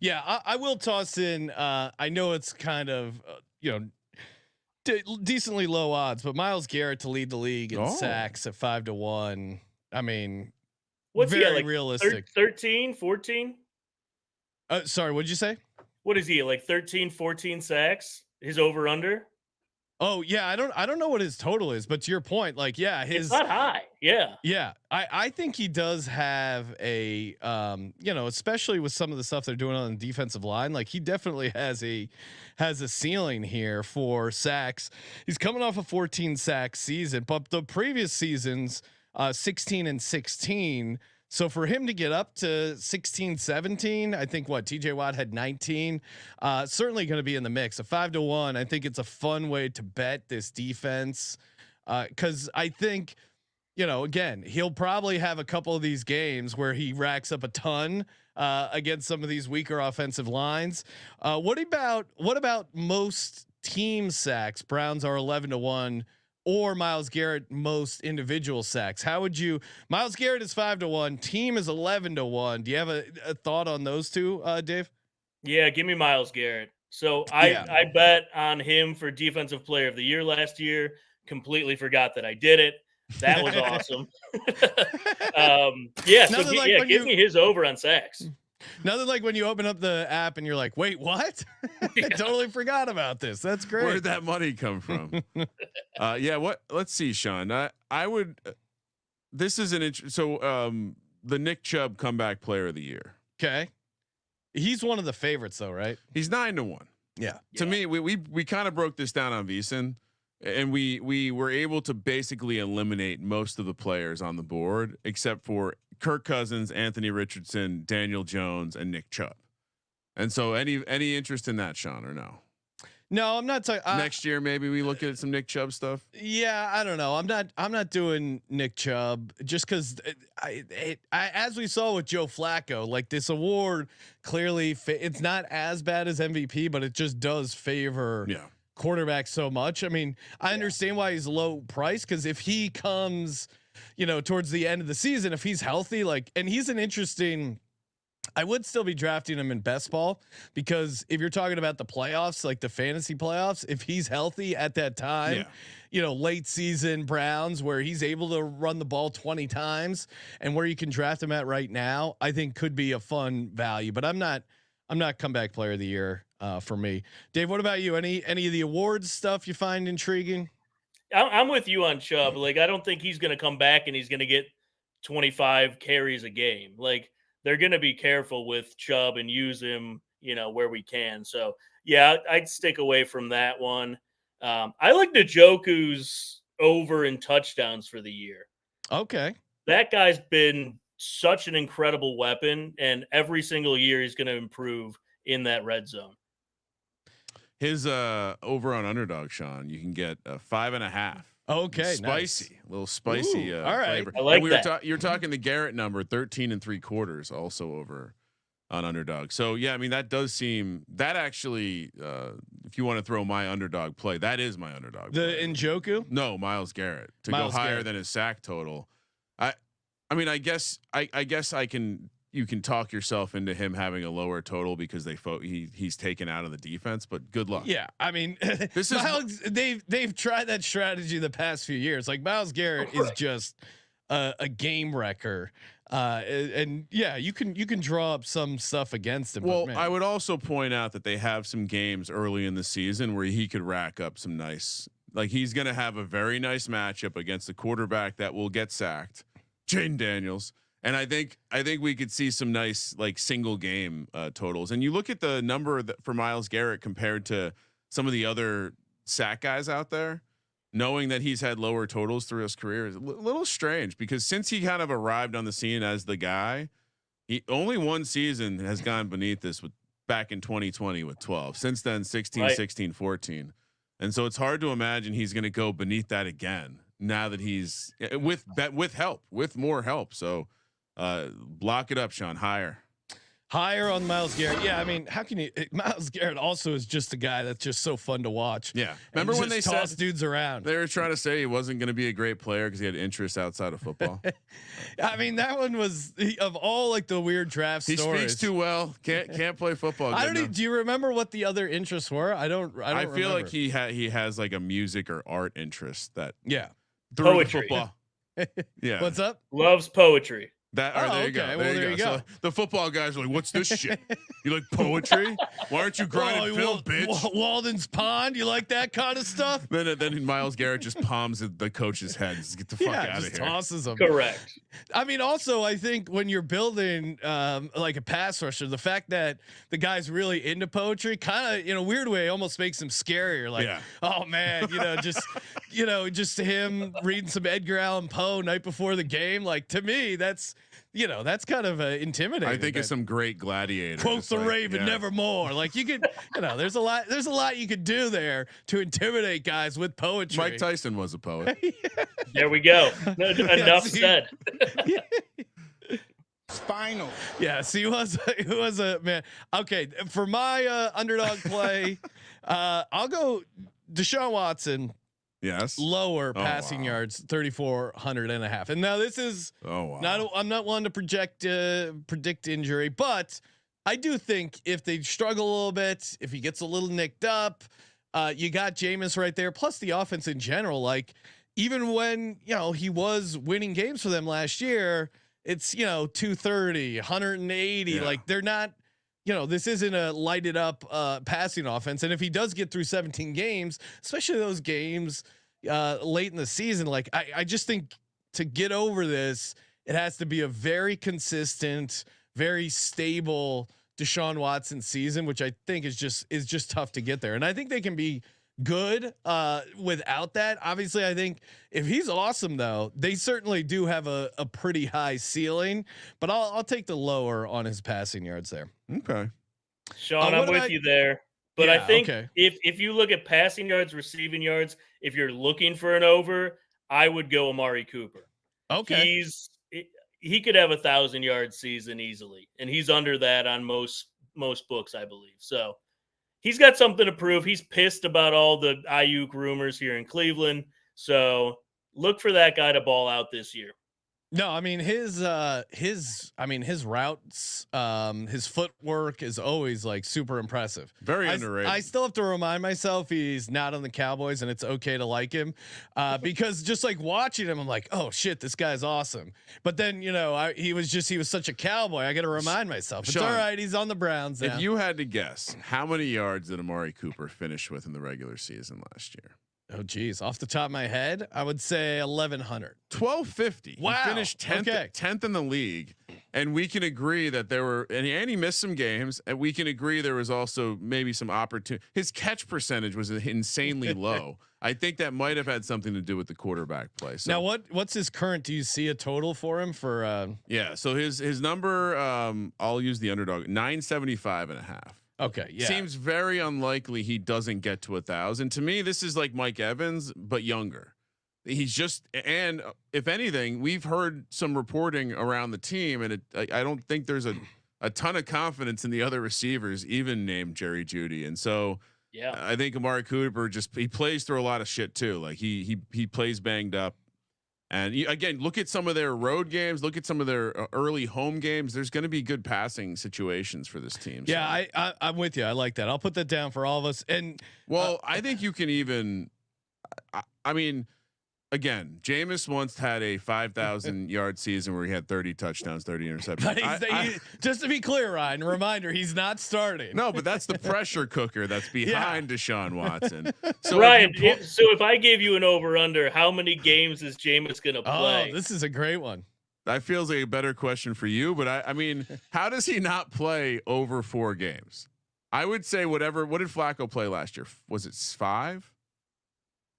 yeah, I will toss in. I know it's kind of decently low odds, but Myles Garrett to lead the league in sacks at 5-1. I mean, what's very he at, like realistic. 13, 14? Sorry, what'd you say? What is he at, like 13, 14 sacks? His over under? Oh yeah, I don't know what his total is, but to your point, like it's not high. Yeah. Yeah, I think he does have a especially with some of the stuff they're doing on the defensive line, like he definitely has a ceiling here for sacks. He's coming off a 14 sack season, but the previous seasons 16 and 16. So for him to get up to 16, 17, I think TJ Watt had 19, certainly going to be in the mix. A 5-1. I think it's a fun way to bet this defense. Cause I think, again, he'll probably have a couple of these games where he racks up a ton, against some of these weaker offensive lines. What about most team sacks? Browns are 11-1. Or Myles Garrett most individual sacks. How would you? Myles Garrett is 5-1. Team is 11-1. Do you have a thought on those two, Dave? Yeah, give me Myles Garrett. So I bet on him for Defensive Player of the Year last year. Completely forgot that I did it. That was awesome. Yeah, so give me his over on sacks. Nothing like when you open up the app and you're like, wait, what? I totally forgot about this. That's great. Where did that money come from? Let's see, Sean. I would, this is an the Nick Chubb comeback player of the year. Okay. He's one of the favorites though, right? He's 9-1. Yeah. To me, we kind of broke this down on VSiN, and we were able to basically eliminate most of the players on the board except for Kirk Cousins, Anthony Richardson, Daniel Jones, and Nick Chubb. And so any interest in that, Sean, or no? No, I'm not talking. Next year, maybe we look at some Nick Chubb stuff. Yeah, I don't know. I'm not doing Nick Chubb just because as we saw with Joe Flacco, like this award clearly it's not as bad as MVP, but it just does favor quarterbacks so much. I mean, I understand why he's low price, because if he comes, towards the end of the season, if he's healthy, and he's an interesting. I would still be drafting him in best ball, because if you're talking about the playoffs, like the fantasy playoffs, if he's healthy at that time, late season Browns where he's able to run the ball 20 times and where you can draft him at right now, I think could be a fun value. But I'm not comeback player of the year for me. Dave, what about you? Any of the awards stuff you find intriguing? I'm with you on Chubb. I don't think he's going to come back and he's going to get 25 carries a game. They're going to be careful with Chubb and use him, where we can. So yeah, I'd stick away from that one. I like Njoku's over in touchdowns for the year. Okay. That guy's been such an incredible weapon, and every single year he's going to improve in that red zone. His over on Underdog, Sean, you can get 5.5. Okay, spicy, nice. A little spicy. All right, flavor. I like that. You're talking the Garrett number 13 3/4, also over on Underdog. So yeah, I mean that does seem that actually. If you want to throw my underdog play, that is my underdog. The Njoku? No, Myles Garrett to go higher than his sack total. I mean, I guess I can. You can talk yourself into him having a lower total because he's taken out of the defense, but good luck. Yeah, I mean, they've tried that strategy the past few years. Like Myles Garrett is just a game wrecker, and yeah, you can draw up some stuff against him. Well, I would also point out that they have some games early in the season where he could rack up some nice. Like he's going to have a very nice matchup against the quarterback that will get sacked, Jaden Daniels. And I think we could see some nice single game totals. And you look at the number for Myles Garrett compared to some of the other sack guys out there. knowing that he's had lower totals through his career is a little strange, because since he kind of arrived on the scene as the guy, he only one season has gone beneath this with back in 2020 with 12. Since then, 16, Right. 16, 14. And so it's hard to imagine he's going to go beneath that again now that he's with more help. So block it up, Sean. Higher on Myles Garrett. Yeah, I mean, how can you? Myles Garrett also is just a guy that's just so fun to watch. Yeah. Remember when they toss said dudes around? they were trying to say he wasn't going to be a great player because he had interests outside of football? I mean, that one was of all like the weird draft He stories. speaks too well. Can't play football. I good don't. enough. Do you remember what the other interests were? I don't I feel remember. like he has like a music or art interest that Yeah. through the Poetry. football. Yeah. What's up? Loves poetry. That Oh, there you go. okay. There, Well, you there go. you go. So the football guys are like, "What's this shit? You like poetry? Why aren't you grinding film, bitch?" Walden's Pond. You like that kind of stuff? Then Myles Garrett just palms the coach's head. Get the fuck Yeah, out of just here. tosses them. Correct. I mean, also, I think when you're building like a pass rusher, the fact that the guy's really into poetry, kind of in a weird way, almost makes him scarier. Like, Yeah. oh man, just him reading some Edgar Allan Poe night before the game. Like to me, that's kind of intimidating. I think of some great gladiators. Quote the like, Raven, yeah. nevermore. Like you could, there's a lot you could do there to intimidate guys with poetry. Mike Tyson was a poet. There we go. Enough see? said. Spinal. Yes, he was a man. Okay, for my underdog play, I'll go Deshaun Watson, Yes. lower Oh, passing wow. yards, 3,400 and a half. And now this is Oh wow. I'm not one to predict injury, but I do think if they struggle a little bit, if he gets a little nicked up, you got Jameis right there. Plus the offense in general, like even when he was winning games for them last year, it's 230, 180. Yeah. Like they're not. This isn't a lighted up passing offense. And if he does get through 17 games, especially those games late in the season, like I just think to get over this, it has to be a very consistent, very stable Deshaun Watson season, which I think is just tough to get there. And I think they can be good without that. Obviously, I think if he's awesome though, they certainly do have a pretty high ceiling, but I'll take the lower on his passing yards there. Okay. Sean, what I'm with you there. But I Yeah, think okay. if you look at passing yards, receiving yards, if you're looking for an over, I would go Amari Cooper. Okay. He could have 1,000-yard season easily, and he's under that on most books, I believe. So he's got something to prove. He's pissed about all the Ayuk rumors here in Cleveland. So look for that guy to ball out this year. No, I mean his routes, his footwork is always like super impressive. Very underrated. I still have to remind myself he's not on the Cowboys, and it's okay to like him, because just like watching him, I'm like, oh shit, this guy's awesome. But then he was such a Cowboy. I got to remind myself it's Sean, all right. He's on the Browns now. If you had to guess, how many yards did Amari Cooper finish with in the regular season last year? Oh geez, off the top of my head, I would say 1,100. 1250. Wow. He finished 10th, Okay. 10th in the league. And we can agree that there were, and he missed some games, and we can agree there was also maybe some opportunity. His catch percentage was insanely low. I think that might have had something to do with the quarterback play. So Now what's his current? Do you see a total for him for? yeah. So his number, I'll use the underdog, 975.5. Okay, yeah. Seems very unlikely he doesn't get to 1,000. To me, this is like Mike Evans, but younger. He's just, and if anything, we've heard some reporting around the team, and I don't think there's a ton of confidence in the other receivers, even named Jerry Judy. And so Yeah. I think Amari Cooper he plays through a lot of shit too. Like he plays banged up. And again, look at some of their road games. Look at some of their early home games. There's going to be good passing situations for this team. Yeah, I'm with you. I like that. I'll put that down for all of us. And I think you can even. I mean, again, Jameis once had a 5,000-yard season where he had 30 touchdowns, 30 interceptions. But just to be clear, Ryan, reminder: he's not starting. No, but that's the pressure cooker that's behind Deshaun Watson. So Ryan, if I gave you an over/under, how many games is Jameis going to play? Oh, this is a great one. that feels like a better question for you. But I mean, how does he not play over 4 games? I would say whatever. What did Flacco play last year? Was it 5,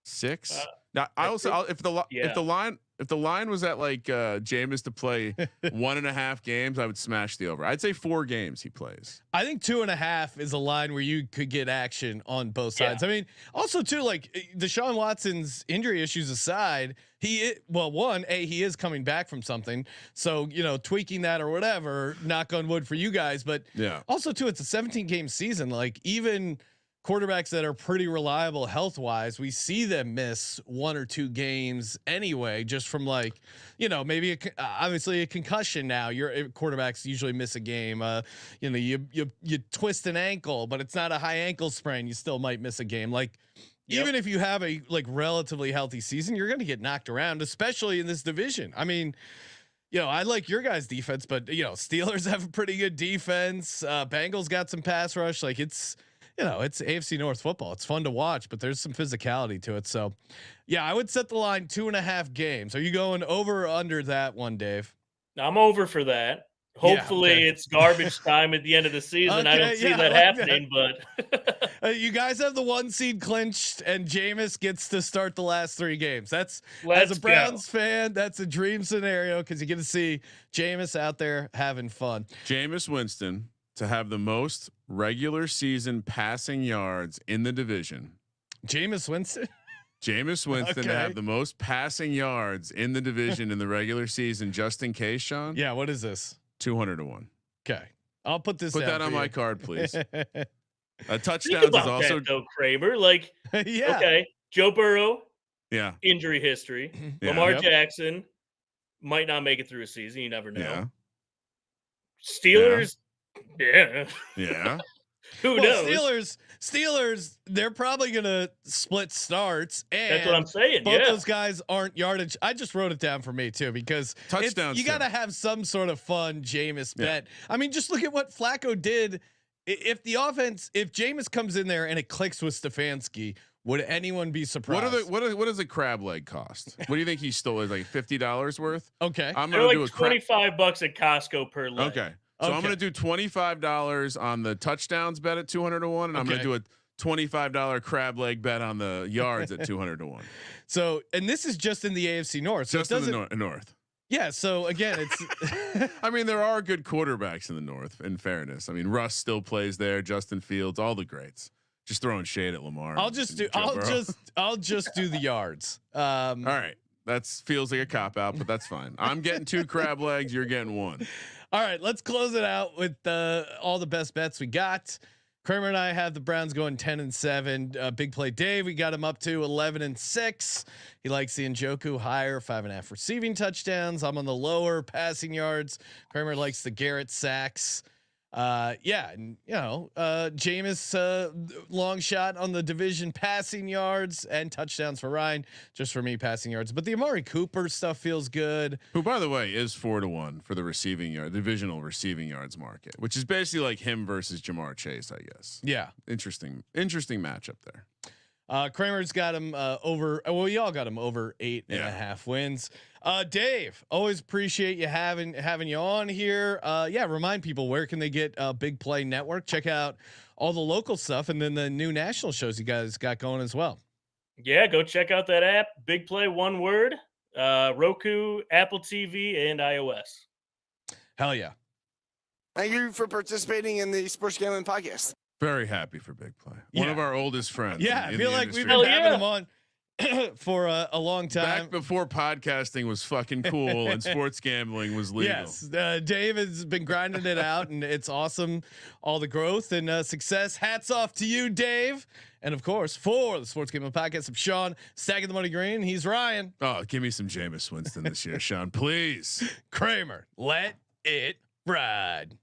6? Now, if the line was at like Jameis to play 1.5 games, I would smash the over. I'd say 4 games he plays. I think 2.5 is a line where you could get action on both sides. I mean, also too, like Deshaun Watson's injury issues aside, he is coming back from something. So, tweaking that or whatever, knock on wood for you guys. But also too, it's a 17 game season. Like even quarterbacks that are pretty reliable health wise, we see them miss 1 or 2 games anyway, just from like, maybe obviously a concussion. Now your quarterbacks usually miss a game. You twist an ankle, but it's not a high ankle sprain. You still might miss a game. Like even if you have a relatively healthy season, you're going to get knocked around, especially in this division. I mean, I like your guys' defense, but Steelers have a pretty good defense. Bengals got some pass rush. Like it's AFC North football. It's fun to watch, but there's some physicality to it. So, I would set the line 2.5 games. Are you going over or under that one, Dave? I'm over for that. Hopefully it's garbage time at the end of the season. I don't see that happening, but you guys have the 1 seed clinched and Jameis gets to start the last 3 games. As a Browns fan, that's a dream scenario because you get to see Jameis out there having fun. Jameis Winston to have the most regular season passing yards in the division. Jameis Winston to have the most passing yards in the division in the regular season, just in case, Sean. Yeah. What is this? 200-1. Okay. I'll put that on my card, please. Touchdowns is also Kramer. Like, okay. Joe Burrow. Yeah. Injury history. Lamar Jackson might not make it through a season. You never know. Yeah. Steelers. Yeah. Who knows? Steelers, they're probably gonna split starts, and that's what I'm saying. Both those guys aren't yardage. I just wrote it down for me too because touchdowns. You got to have some sort of fun Jameis bet. I mean, just look at what Flacco did. If Jameis comes in there and it clicks with Stefanski, would anyone be surprised? What does a crab leg cost? What do you think he stole? Like $50 worth? Okay, I'm gonna do $25 at Costco per leg. Okay. So I'm going to do $25 on the touchdowns bet at 200-1, and I'm going to do a $25 crab leg bet on the yards at 200-1. So, and this is just in the AFC North. So just in the North. Yeah. So again, it's. I mean, there are good quarterbacks in the North. In fairness, I mean, Russ still plays there. Justin Fields, all the greats. Just throwing shade at Lamar. I'll just do the yards. All right. That feels like a cop out, but that's fine. I'm getting 2 crab legs. You're getting 1. All right, let's close it out with all the best bets we got. Kramer and I have the Browns going 10-7. Big play Dave, we got him up to 11-6. He likes the Njoku higher, 5.5 receiving touchdowns. I'm on the lower passing yards. Kramer likes the Garrett sacks. And Jameis long shot on the division passing yards and touchdowns for Ryan. Just for me, passing yards. But the Amari Cooper stuff feels good. Who, by the way, is 4-1 for the divisional receiving yards market, which is basically like him versus Jamar Chase, I guess. Yeah, interesting matchup there. Kramer's got him over. Well, we all got him over 8.5 wins. Dave, always appreciate you having you on here. Remind people, where can they get Big Play Network? Check out all the local stuff and then the new national shows you guys got going as well. Yeah, go check out that app, Big Play, one word. Roku, Apple TV, and iOS. Hell yeah! Thank you for participating in the Sports Gambling Podcast. Very happy for Big Play. One of our oldest friends. Yeah, I feel like we've been having him on for a long time. Back before podcasting was fucking cool and sports gambling was legal. Yes, Dave has been grinding it out, and it's awesome. All the growth and success. Hats off to you, Dave. And of course, for the Sports Gambling Podcast, I'm Sean, stacking the money green. He's Ryan. Oh, give me some Jameis Winston this year, Sean, please. Kramer, let it ride.